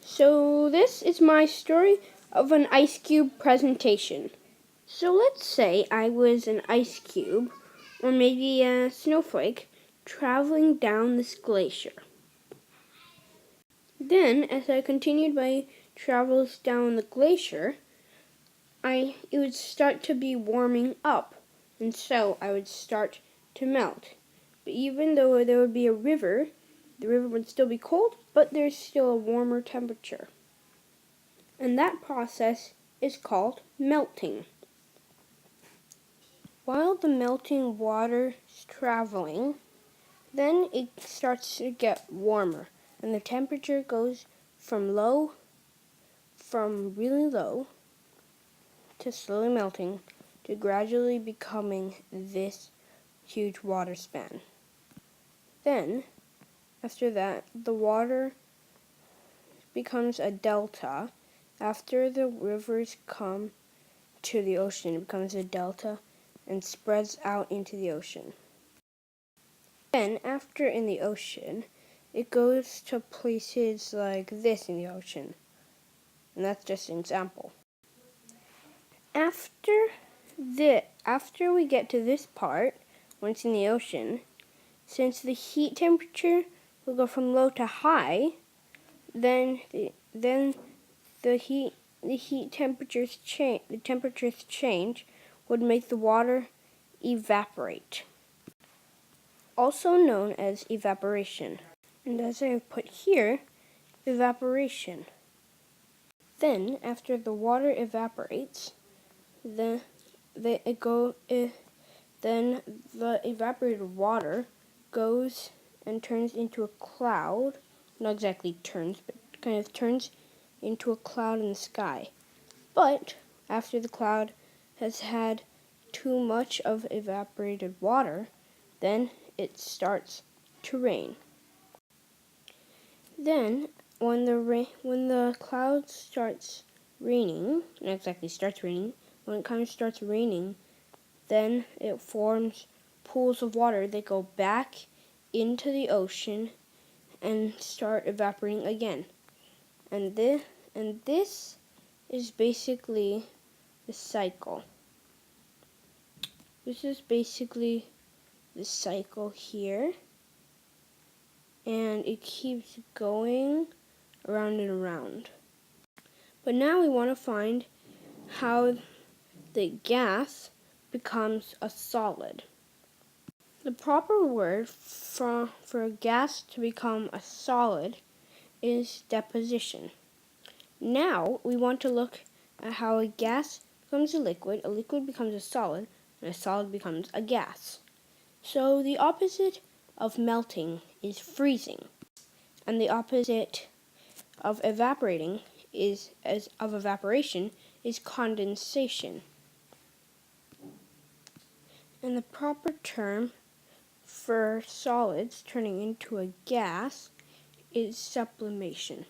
So this is my story of an ice cube presentation. So let's say I was an ice cube, or maybe a snowflake, traveling down this glacier. Then, as I continued my travels down the glacier, it would start to be warming up, and so I would start to melt. But even though there would be a river, the river would still be cold, but there's still a warmer temperature. And that process is called melting. While the melting water is traveling, then it starts to get warmer, and the temperature goes from really low, to slowly melting, to gradually becoming this huge water span. Then, after that, the water becomes a delta. After the rivers come to the ocean, it becomes a delta and spreads out into the ocean. Then, after in the ocean, it goes to places like this in the ocean. And that's just an example. After we get to this part, when it's in the ocean, since the heat temperature will go from low to high, then the temperatures change would make the water evaporate, also known as evaporation. And as I have put here, evaporation. Then, after the water evaporates, then the evaporated water goes and turns into a cloud. Not exactly turns, but kind of turns into a cloud in the sky. But after the cloud has had too much of evaporated water, then it starts to rain. Then, when the cloud starts raining, not exactly starts raining, when it kind of starts raining, then it forms pools of water that go back into the ocean and start evaporating again. And this is basically the cycle. This is basically the cycle here. And it keeps going around and around. But now we want to find how the gas becomes a solid. The proper word for a gas to become a solid is deposition. Now we want to look at how a gas becomes a liquid becomes a solid, and a solid becomes a gas. So the opposite of melting is freezing, and the opposite of evaporation is condensation. And the proper term for solids turning into a gas is sublimation.